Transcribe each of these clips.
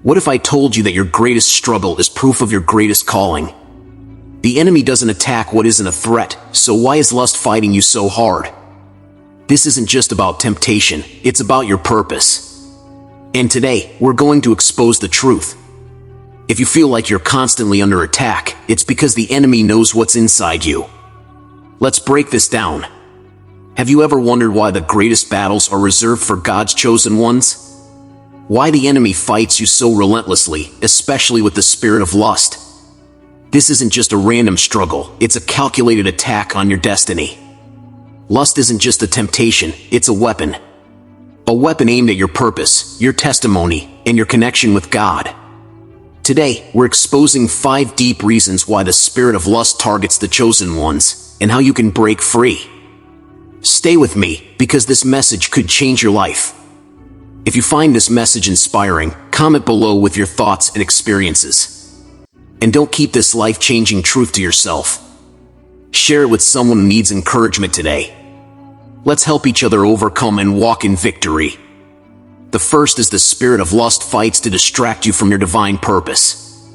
What if I told you that your greatest struggle is proof of your greatest calling? The enemy doesn't attack what isn't a threat, so why is lust fighting you so hard? This isn't just about temptation, it's about your purpose. And today, we're going to expose the truth. If you feel like you're constantly under attack, it's because the enemy knows what's inside you. Let's break this down. Have you ever wondered why the greatest battles are reserved for God's chosen ones? Why the enemy fights you so relentlessly, especially with the spirit of lust? This isn't just a random struggle, it's a calculated attack on your destiny. Lust isn't just a temptation, it's a weapon. A weapon aimed at your purpose, your testimony, and your connection with God. Today, we're exposing 5 deep reasons why the spirit of lust targets the chosen ones, and how you can break free. Stay with me, because this message could change your life. If you find this message inspiring, comment below with your thoughts and experiences. And don't keep this life-changing truth to yourself. Share it with someone who needs encouragement today. Let's help each other overcome and walk in victory. The first is the spirit of lust fights to distract you from your divine purpose.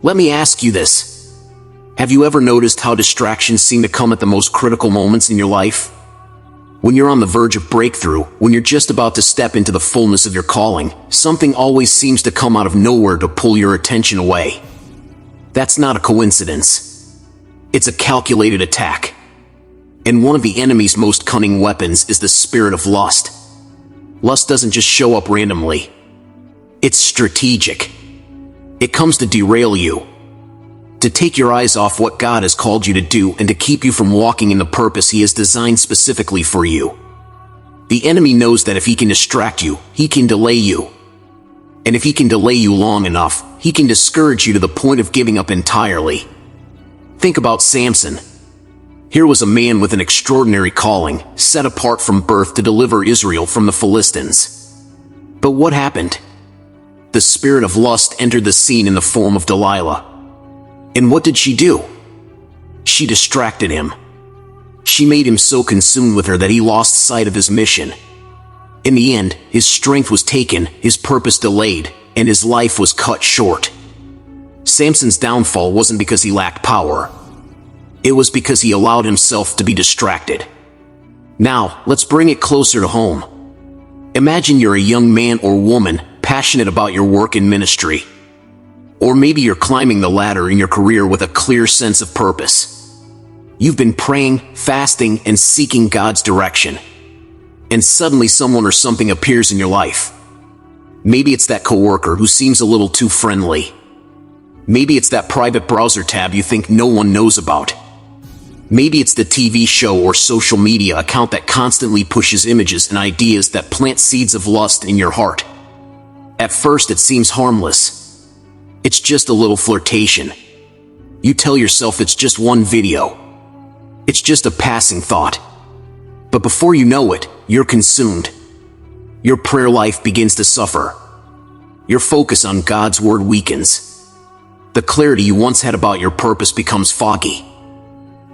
Let me ask you this. Have you ever noticed how distractions seem to come at the most critical moments in your life? When you're on the verge of breakthrough, when you're just about to step into the fullness of your calling, something always seems to come out of nowhere to pull your attention away. That's not a coincidence. It's a calculated attack. And one of the enemy's most cunning weapons is the spirit of lust. Lust doesn't just show up randomly. It's strategic. It comes to derail you, to take your eyes off what God has called you to do and to keep you from walking in the purpose He has designed specifically for you. The enemy knows that if he can distract you, he can delay you. And if he can delay you long enough, he can discourage you to the point of giving up entirely. Think about Samson. Here was a man with an extraordinary calling, set apart from birth to deliver Israel from the Philistines. But what happened? The spirit of lust entered the scene in the form of Delilah. And what did she do? She distracted him. She made him so consumed with her that he lost sight of his mission. In the end, his strength was taken, his purpose delayed, and his life was cut short. Samson's downfall wasn't because he lacked power. It was because he allowed himself to be distracted. Now, let's bring it closer to home. Imagine you're a young man or woman passionate about your work in ministry. Or maybe you're climbing the ladder in your career with a clear sense of purpose. You've been praying, fasting, and seeking God's direction. And suddenly someone or something appears in your life. Maybe it's that coworker who seems a little too friendly. Maybe it's that private browser tab you think no one knows about. Maybe it's the TV show or social media account that constantly pushes images and ideas that plant seeds of lust in your heart. At first it seems harmless. It's just a little flirtation. You tell yourself it's just one video. It's just a passing thought. But before you know it, you're consumed. Your prayer life begins to suffer. Your focus on God's word weakens. The clarity you once had about your purpose becomes foggy.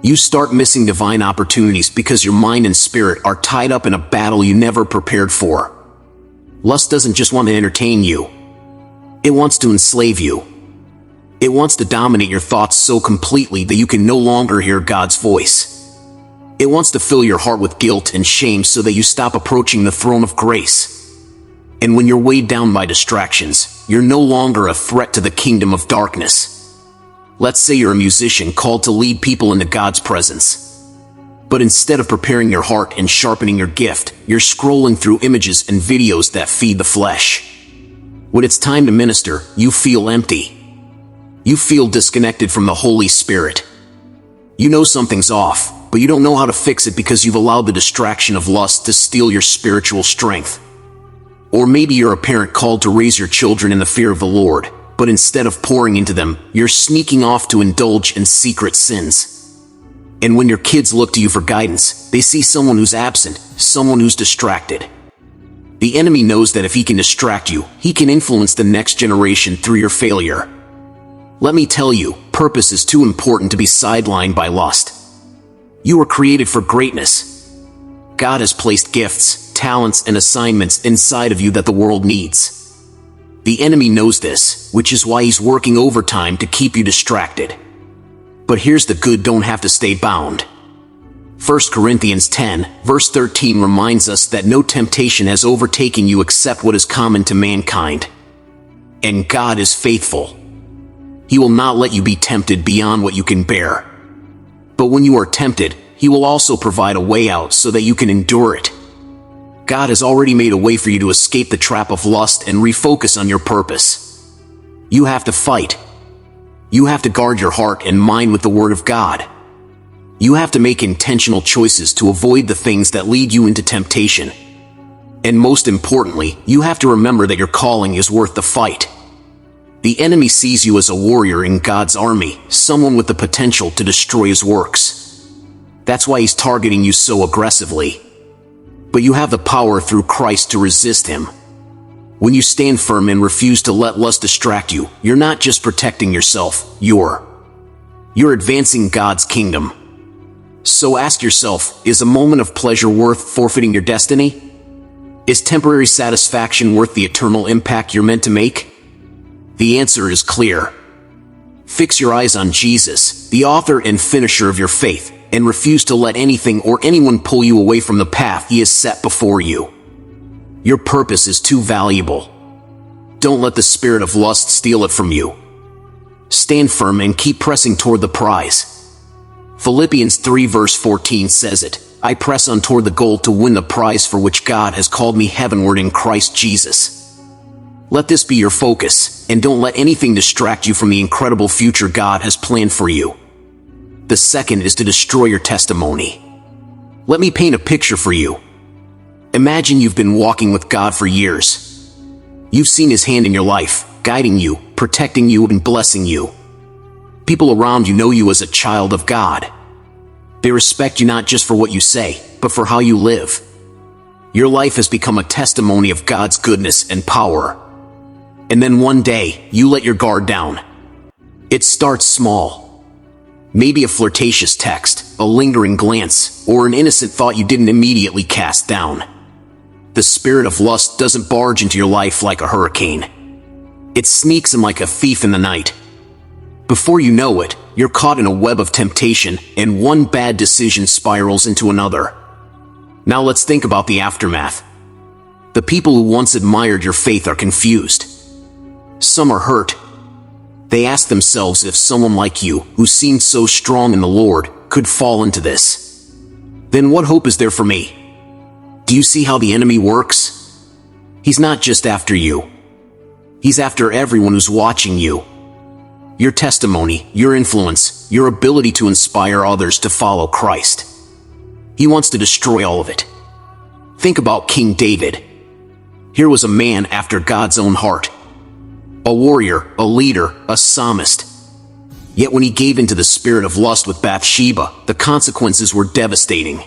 You start missing divine opportunities because your mind and spirit are tied up in a battle you never prepared for. Lust doesn't just want to entertain you. It wants to enslave you. It wants to dominate your thoughts so completely that you can no longer hear God's voice. It wants to fill your heart with guilt and shame so that you stop approaching the throne of grace. And when you're weighed down by distractions, you're no longer a threat to the kingdom of darkness. Let's say you're a musician called to lead people into God's presence. But instead of preparing your heart and sharpening your gift, you're scrolling through images and videos that feed the flesh. When it's time to minister, you feel empty. You feel disconnected from the Holy Spirit. You know something's off, but you don't know how to fix it because you've allowed the distraction of lust to steal your spiritual strength. Or maybe you're a parent called to raise your children in the fear of the Lord, but instead of pouring into them, you're sneaking off to indulge in secret sins. And when your kids look to you for guidance, they see someone who's absent, someone who's distracted. The enemy knows that if he can distract you, he can influence the next generation through your failure. Let me tell you, purpose is too important to be sidelined by lust. You were created for greatness. God has placed gifts, talents, and assignments inside of you that the world needs. The enemy knows this, which is why he's working overtime to keep you distracted. But here's the good: don't have to stay bound. 1 Corinthians 10, verse 13 reminds us that no temptation has overtaken you except what is common to mankind. And God is faithful. He will not let you be tempted beyond what you can bear. But when you are tempted, He will also provide a way out so that you can endure it. God has already made a way for you to escape the trap of lust and refocus on your purpose. You have to fight. You have to guard your heart and mind with the Word of God. You have to make intentional choices to avoid the things that lead you into temptation. And most importantly, you have to remember that your calling is worth the fight. The enemy sees you as a warrior in God's army, someone with the potential to destroy His works. That's why he's targeting you so aggressively. But you have the power through Christ to resist him. When you stand firm and refuse to let lust distract you, you're not just protecting yourself, you're advancing God's kingdom. So ask yourself, is a moment of pleasure worth forfeiting your destiny? Is temporary satisfaction worth the eternal impact you're meant to make? The answer is clear. Fix your eyes on Jesus, the author and finisher of your faith, and refuse to let anything or anyone pull you away from the path He has set before you. Your purpose is too valuable. Don't let the spirit of lust steal it from you. Stand firm and keep pressing toward the prize. Philippians 3 verse 14 says it, "I press on toward the goal to win the prize for which God has called me heavenward in Christ Jesus." Let this be your focus, and don't let anything distract you from the incredible future God has planned for you. The second is to destroy your testimony. Let me paint a picture for you. Imagine you've been walking with God for years. You've seen His hand in your life, guiding you, protecting you, and blessing you. People around you know you as a child of God. They respect you not just for what you say, but for how you live. Your life has become a testimony of God's goodness and power. And then one day, you let your guard down. It starts small. Maybe a flirtatious text, a lingering glance, or an innocent thought you didn't immediately cast down. The spirit of lust doesn't barge into your life like a hurricane. It sneaks in like a thief in the night. Before you know it, you're caught in a web of temptation, and one bad decision spirals into another. Now let's think about the aftermath. The people who once admired your faith are confused. Some are hurt. They ask themselves if someone like you, who seemed so strong in the Lord, could fall into this. Then what hope is there for me? Do you see how the enemy works? He's not just after you. He's after everyone who's watching you. Your testimony, your influence, your ability to inspire others to follow Christ. He wants to destroy all of it. Think about King David. Here was a man after God's own heart. A warrior, a leader, a psalmist. Yet when he gave into the spirit of lust with Bathsheba, the consequences were devastating.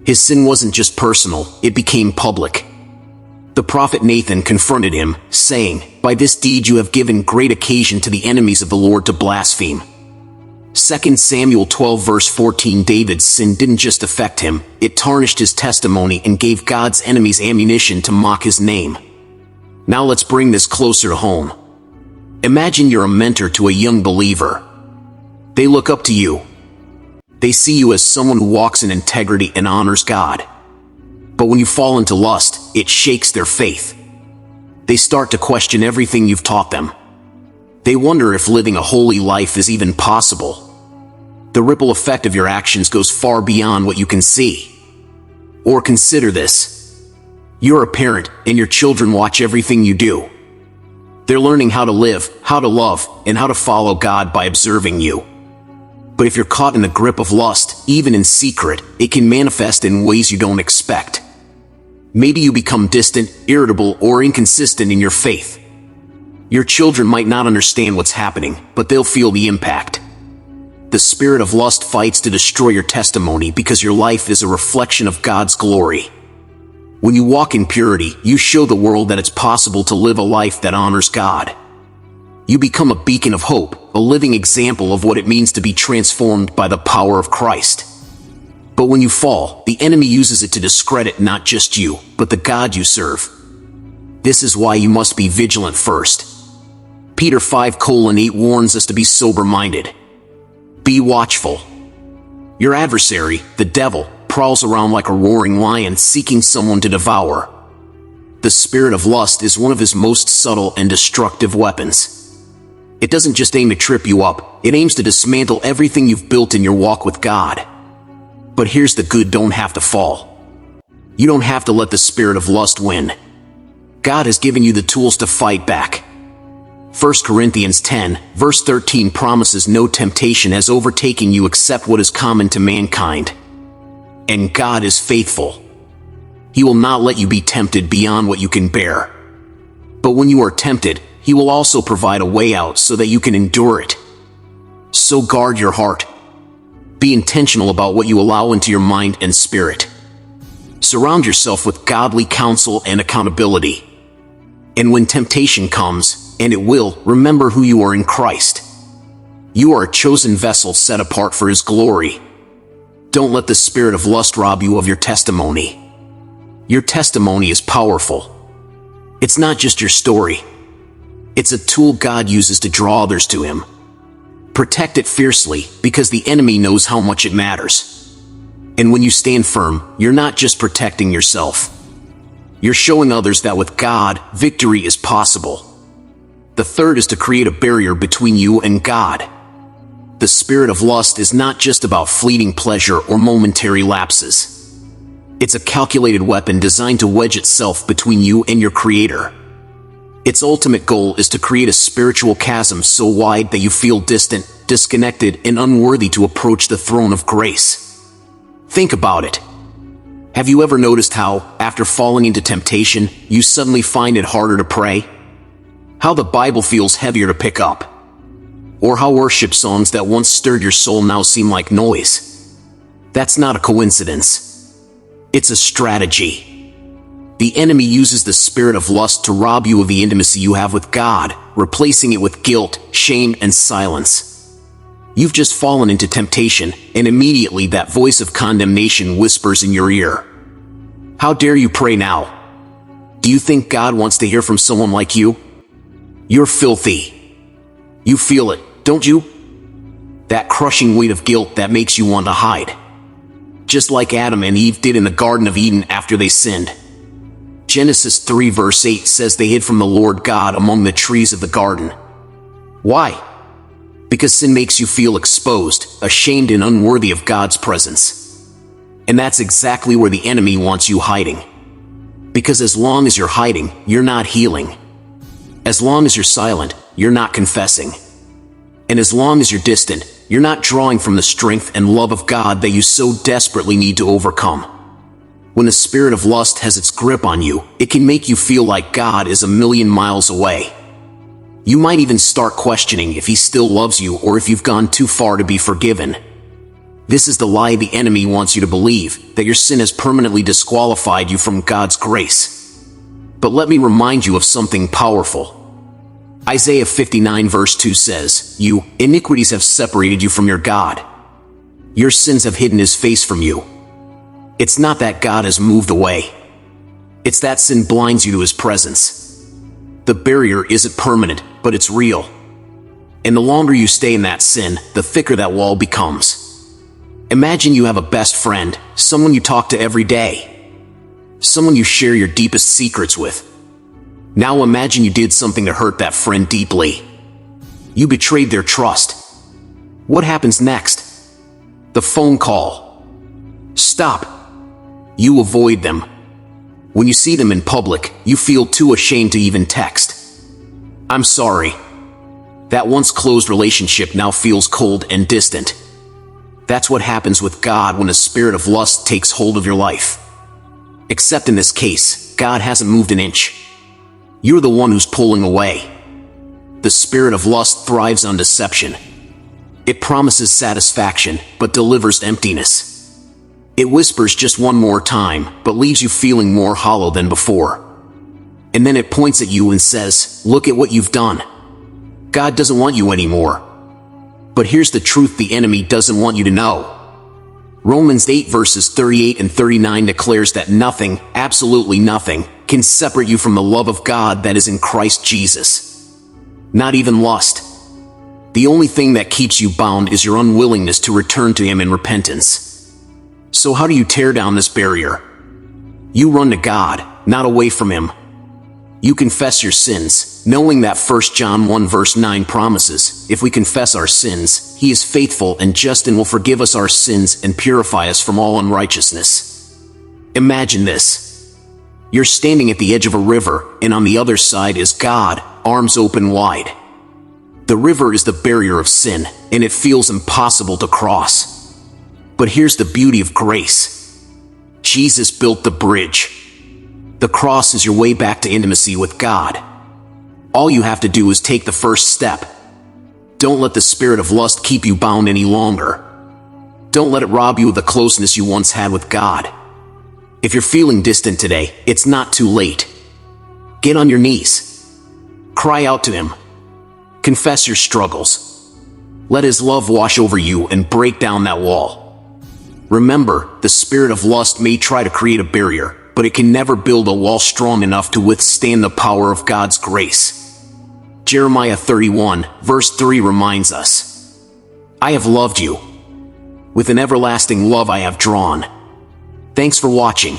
His sin wasn't just personal, it became public. The prophet Nathan confronted him, saying, "By this deed you have given great occasion to the enemies of the Lord to blaspheme." 2 Samuel 12 verse 14. David's sin didn't just affect him, it tarnished his testimony and gave God's enemies ammunition to mock his name. Now let's bring this closer to home. Imagine you're a mentor to a young believer. They look up to you. They see you as someone who walks in integrity and honors God. But when you fall into lust, it shakes their faith. They start to question everything you've taught them. They wonder if living a holy life is even possible. The ripple effect of your actions goes far beyond what you can see. Or consider this. You're a parent, and your children watch everything you do. They're learning how to live, how to love, and how to follow God by observing you. But if you're caught in the grip of lust, even in secret, it can manifest in ways you don't expect. Maybe you become distant, irritable, or inconsistent in your faith. Your children might not understand what's happening, but they'll feel the impact. The spirit of lust fights to destroy your testimony because your life is a reflection of God's glory. When you walk in purity, you show the world that it's possible to live a life that honors God. You become a beacon of hope, a living example of what it means to be transformed by the power of Christ. But when you fall, the enemy uses it to discredit not just you, but the God you serve. This is why you must be vigilant first. Peter 5:8 warns us to be sober-minded. Be watchful. Your adversary, the devil, prowls around like a roaring lion seeking someone to devour. The spirit of lust is one of his most subtle and destructive weapons. It doesn't just aim to trip you up, it aims to dismantle everything you've built in your walk with God. But here's the good: don't have to fall. You don't have to let the spirit of lust win. God has given you the tools to fight back. 1 Corinthians 10, verse 13 promises no temptation has overtaken you except what is common to mankind. And God is faithful. He will not let you be tempted beyond what you can bear. But when you are tempted, He will also provide a way out so that you can endure it. So guard your heart. Be intentional about what you allow into your mind and spirit. Surround yourself with godly counsel and accountability. And when temptation comes, and it will, remember who you are in Christ. You are a chosen vessel set apart for His glory. Don't let the spirit of lust rob you of your testimony. Your testimony is powerful. It's not just your story. It's a tool God uses to draw others to Him. Protect it fiercely, because the enemy knows how much it matters. And when you stand firm, you're not just protecting yourself. You're showing others that with God, victory is possible. The third is to create a barrier between you and God. The spirit of lust is not just about fleeting pleasure or momentary lapses. It's a calculated weapon designed to wedge itself between you and your Creator. Its ultimate goal is to create a spiritual chasm so wide that you feel distant, disconnected, and unworthy to approach the throne of grace. Think about it. Have you ever noticed how, after falling into temptation, you suddenly find it harder to pray? How the Bible feels heavier to pick up? Or how worship songs that once stirred your soul now seem like noise? That's not a coincidence. It's a strategy. The enemy uses the spirit of lust to rob you of the intimacy you have with God, replacing it with guilt, shame, and silence. You've just fallen into temptation, and immediately that voice of condemnation whispers in your ear. How dare you pray now? Do you think God wants to hear from someone like you? You're filthy. You feel it, don't you? That crushing weight of guilt that makes you want to hide. Just like Adam and Eve did in the Garden of Eden after they sinned. Genesis 3 verse 8 says they hid from the Lord God among the trees of the garden. Why? Because sin makes you feel exposed, ashamed, and unworthy of God's presence. And that's exactly where the enemy wants you hiding. Because as long as you're hiding, you're not healing. As long as you're silent, you're not confessing. And as long as you're distant, you're not drawing from the strength and love of God that you so desperately need to overcome. When the spirit of lust has its grip on you, it can make you feel like God is a million miles away. You might even start questioning if He still loves you or if you've gone too far to be forgiven. This is the lie the enemy wants you to believe, that your sin has permanently disqualified you from God's grace. But let me remind you of something powerful. Isaiah 59 verse 2 says, "Your iniquities have separated you from your God. Your sins have hidden His face from you." It's not that God has moved away. It's that sin blinds you to His presence. The barrier isn't permanent, but it's real. And the longer you stay in that sin, the thicker that wall becomes. Imagine you have a best friend, someone you talk to every day. Someone you share your deepest secrets with. Now imagine you did something to hurt that friend deeply. You betrayed their trust. What happens next? The phone call. Stop. You avoid them. When you see them in public, you feel too ashamed to even text. I'm sorry. That once closed relationship now feels cold and distant. That's what happens with God when a spirit of lust takes hold of your life. Except in this case, God hasn't moved an inch. You're the one who's pulling away. The spirit of lust thrives on deception. It promises satisfaction, but delivers emptiness. It whispers just one more time, but leaves you feeling more hollow than before. And then it points at you and says, "Look at what you've done." God doesn't want you anymore. But here's the truth the enemy doesn't want you to know. Romans 8 verses 38 and 39 declares that nothing, absolutely nothing, can separate you from the love of God that is in Christ Jesus. Not even lust. The only thing that keeps you bound is your unwillingness to return to Him in repentance. So how do you tear down this barrier? You run to God, not away from Him. You confess your sins, knowing that 1 John 1 verse 9 promises, if we confess our sins, He is faithful and just and will forgive us our sins and purify us from all unrighteousness. Imagine this. You're standing at the edge of a river, and on the other side is God, arms open wide. The river is the barrier of sin, and it feels impossible to cross. But here's the beauty of grace. Jesus built the bridge. The cross is your way back to intimacy with God. All you have to do is take the first step. Don't let the spirit of lust keep you bound any longer. Don't let it rob you of the closeness you once had with God. If you're feeling distant today, it's not too late. Get on your knees. Cry out to Him. Confess your struggles. Let His love wash over you and break down that wall. Remember, the spirit of lust may try to create a barrier, but it can never build a wall strong enough to withstand the power of God's grace. Jeremiah 31, verse 3 reminds us, I have loved you. With an everlasting love I have drawn. Thanks for watching.